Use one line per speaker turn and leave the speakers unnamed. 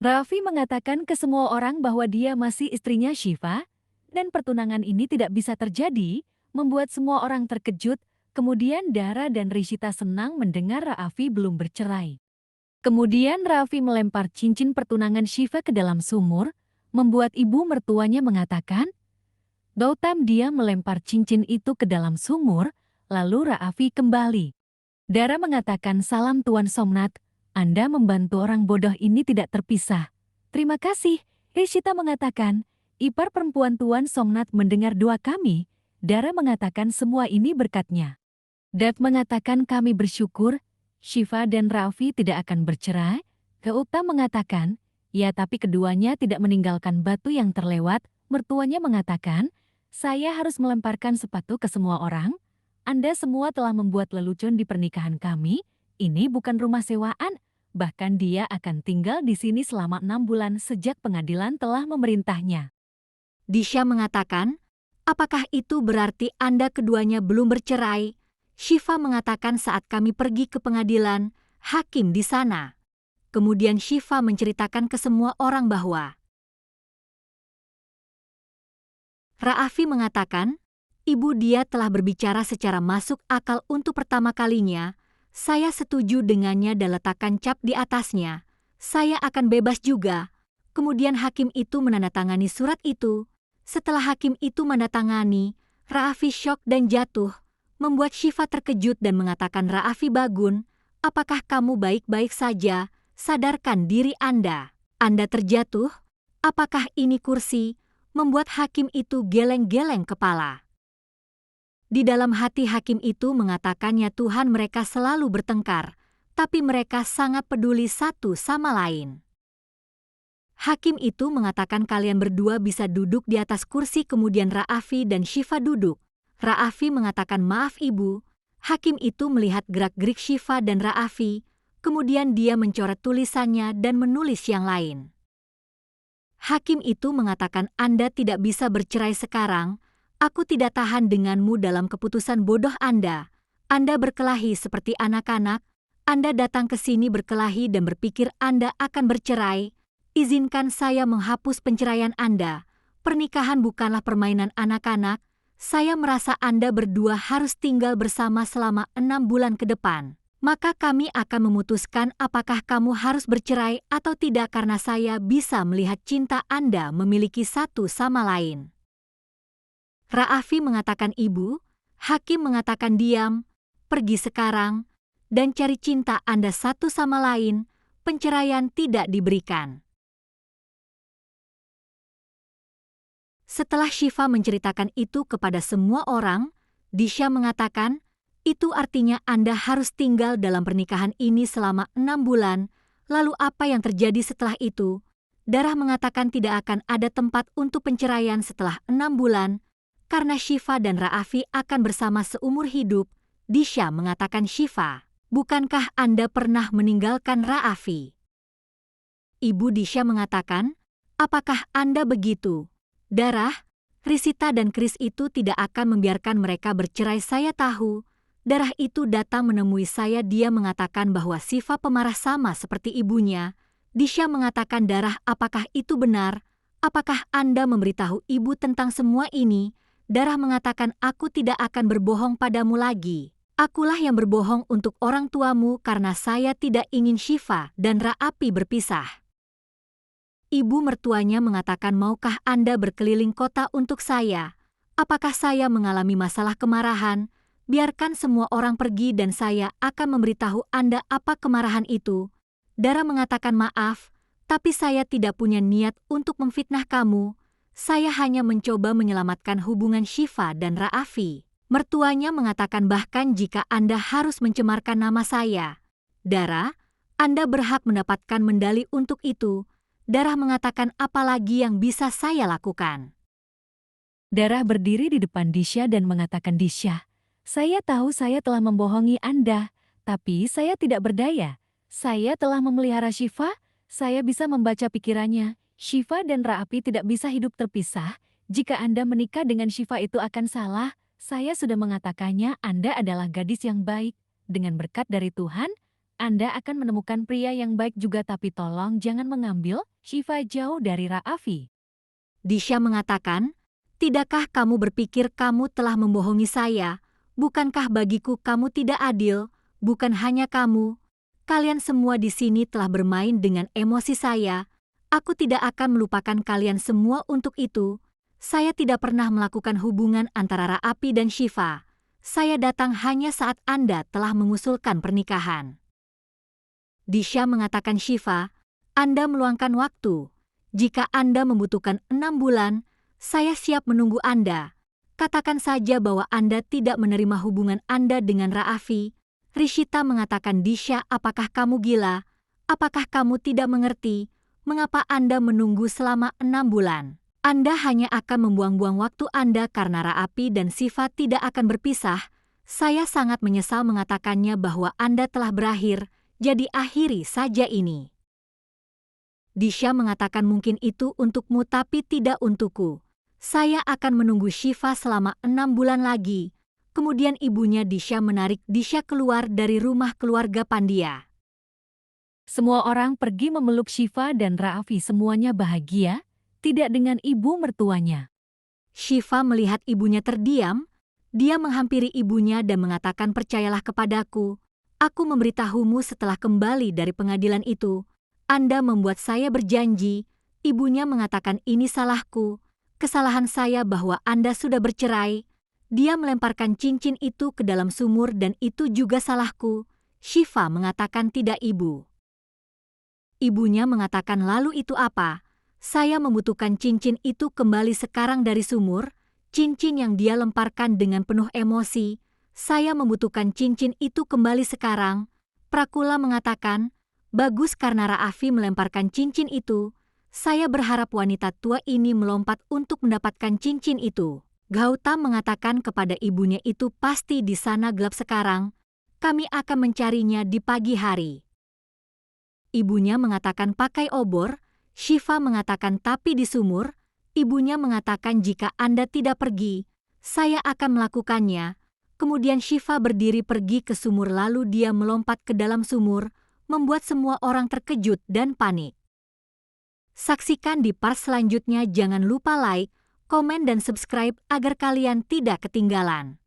Raffi mengatakan ke semua orang bahwa dia masih istrinya Syifa, dan pertunangan ini tidak bisa terjadi, membuat semua orang terkejut. Kemudian Dara dan Rishita senang mendengar Raffi belum bercerai. Kemudian Raffi melempar cincin pertunangan Syifa ke dalam sumur, membuat ibu mertuanya mengatakan, Gautam dia melempar cincin itu ke dalam sumur, lalu Raffi kembali. Dara mengatakan salam Tuan Somnat, Anda membantu orang bodoh ini tidak terpisah. Terima kasih, Rishita mengatakan, ipar perempuan Tuan Somnat mendengar doa kami. Dara mengatakan semua ini berkatnya. Dev mengatakan kami bersyukur, Syifa dan Raffi tidak akan bercerai. Gautam mengatakan, ya tapi keduanya tidak meninggalkan batu yang terlewat. Mertuanya mengatakan, saya harus melemparkan sepatu ke semua orang. Anda semua telah membuat lelucon di pernikahan kami. Ini bukan rumah sewaan. Bahkan dia akan tinggal di sini selama 6 bulan sejak pengadilan telah memerintahnya.
Disha mengatakan, apakah itu berarti Anda keduanya belum bercerai? Syifa mengatakan saat kami pergi ke pengadilan, hakim di sana. Kemudian Syifa menceritakan ke semua orang bahwa Raffi mengatakan, ibu dia telah berbicara secara masuk akal untuk pertama kalinya. Saya setuju dengannya dan letakkan cap di atasnya. Saya akan bebas juga. Kemudian hakim itu menandatangani surat itu. Setelah hakim itu menandatangani, Raffi syok dan jatuh, membuat Syifa terkejut dan mengatakan Raffi Bagun, apakah kamu baik-baik saja? Sadarkan diri Anda. Anda terjatuh? Apakah ini kursi? Membuat hakim itu geleng-geleng kepala. Di dalam hati hakim itu mengatakannya Tuhan mereka selalu bertengkar, tapi mereka sangat peduli satu sama lain. Hakim itu mengatakan kalian berdua bisa duduk di atas kursi kemudian Raffi dan Syifa duduk. Raffi mengatakan maaf ibu. Hakim itu melihat gerak-gerik Syifa dan Raffi, kemudian dia mencoret tulisannya dan menulis yang lain. Hakim itu mengatakan Anda tidak bisa bercerai sekarang, aku tidak tahan denganmu dalam keputusan bodoh Anda. Anda berkelahi seperti anak-anak, Anda datang ke sini berkelahi dan berpikir Anda akan bercerai. Izinkan saya menghapus penceraian Anda. Pernikahan bukanlah permainan anak-anak, saya merasa Anda berdua harus tinggal bersama selama 6 bulan ke depan. Maka kami akan memutuskan apakah kamu harus bercerai atau tidak karena saya bisa melihat cinta Anda memiliki satu sama lain. Raffi mengatakan ibu, hakim mengatakan diam, pergi sekarang, dan cari cinta Anda satu sama lain, penceraian tidak diberikan. Setelah Syifa menceritakan itu kepada semua orang, Disha mengatakan, itu artinya Anda harus tinggal dalam pernikahan ini selama 6 bulan, lalu apa yang terjadi setelah itu? Dara mengatakan tidak akan ada tempat untuk penceraian setelah 6 bulan, karena Syifa dan Raffi akan bersama seumur hidup. Disha mengatakan Syifa, bukankah Anda pernah meninggalkan Raffi? Ibu Disha mengatakan, apakah Anda begitu? Dara, Rishita dan Chris itu tidak akan membiarkan mereka bercerai saya tahu. Darah itu datang menemui saya dia mengatakan bahwa Syifa pemarah sama seperti ibunya. Disha mengatakan Darah apakah itu benar? Apakah Anda memberitahu ibu tentang semua ini? Darah mengatakan aku tidak akan berbohong padamu lagi. Akulah yang berbohong untuk orang tuamu karena saya tidak ingin Syifa dan Raffi berpisah. Ibu mertuanya mengatakan maukah Anda berkeliling kota untuk saya? Apakah saya mengalami masalah kemarahan? Biarkan semua orang pergi dan saya akan memberitahu Anda apa kemarahan itu. Dara mengatakan maaf, tapi saya tidak punya niat untuk memfitnah kamu. Saya hanya mencoba menyelamatkan hubungan Syifa dan Raffi. Mertuanya mengatakan bahkan jika Anda harus mencemarkan nama saya. Dara, Anda berhak mendapatkan medali untuk itu. Dara mengatakan apalagi yang bisa saya lakukan.
Dara berdiri di depan Disha dan mengatakan Disha, saya tahu saya telah membohongi Anda, tapi saya tidak berdaya. Saya telah memelihara Syifa, saya bisa membaca pikirannya. Syifa dan Raffi tidak bisa hidup terpisah. Jika Anda menikah dengan Syifa itu akan salah. Saya sudah mengatakannya Anda adalah gadis yang baik. Dengan berkat dari Tuhan, Anda akan menemukan pria yang baik juga, tapi tolong jangan mengambil Syifa jauh dari Ra'afi.
Disha mengatakan, "Tidakkah kamu berpikir kamu telah membohongi saya? Bukankah bagiku kamu tidak adil? Bukan hanya kamu. Kalian semua di sini telah bermain dengan emosi saya. Aku tidak akan melupakan kalian semua untuk itu. Saya tidak pernah melakukan hubungan antara Ra'afi dan Syifa. Saya datang hanya saat Anda telah mengusulkan pernikahan." Disha mengatakan, "Syifa, Anda meluangkan waktu. Jika Anda membutuhkan 6 bulan, saya siap menunggu Anda. Katakan saja bahwa Anda tidak menerima hubungan Anda dengan Ra'afi." Rishita mengatakan, "Disha, apakah kamu gila? Apakah kamu tidak mengerti? Mengapa Anda menunggu selama 6 bulan? Anda hanya akan membuang-buang waktu Anda karena Ra'afi dan Syifa tidak akan berpisah. Saya sangat menyesal mengatakannya bahwa Anda telah berakhir, jadi akhiri saja ini." Disha mengatakan, "Mungkin itu untukmu tapi tidak untukku. Saya akan menunggu Syifa selama 6 bulan lagi." Kemudian ibunya Disha menarik Disha keluar dari rumah keluarga Pandya.
Semua orang pergi memeluk Syifa dan Ra'afi, semuanya bahagia, tidak dengan ibu mertuanya.
Syifa melihat ibunya terdiam, dia menghampiri ibunya dan mengatakan, "Percayalah kepadaku, aku memberitahumu setelah kembali dari pengadilan itu. Anda membuat saya berjanji." Ibunya mengatakan, "Ini salahku. Kesalahan saya bahwa Anda sudah bercerai." Dia melemparkan cincin itu ke dalam sumur dan itu juga salahku. Syifa mengatakan, "Tidak, Ibu." Ibunya mengatakan, "Lalu itu apa? Saya membutuhkan cincin itu kembali sekarang dari sumur." Cincin yang dia lemparkan dengan penuh emosi. "Saya membutuhkan cincin itu kembali sekarang." Prakula mengatakan, "Bagus karena Ra'afi melemparkan cincin itu. Saya berharap wanita tua ini melompat untuk mendapatkan cincin itu." Gautam mengatakan kepada ibunya, "Itu pasti di sana gelap sekarang. Kami akan mencarinya di pagi hari." Ibunya mengatakan, "Pakai obor." Syifa mengatakan, "Tapi di sumur." Ibunya mengatakan, "Jika Anda tidak pergi, saya akan melakukannya." Kemudian Syifa berdiri pergi ke sumur lalu dia melompat ke dalam sumur, membuat semua orang terkejut dan panik. Saksikan di part selanjutnya. Jangan lupa like, komen dan subscribe agar kalian tidak ketinggalan.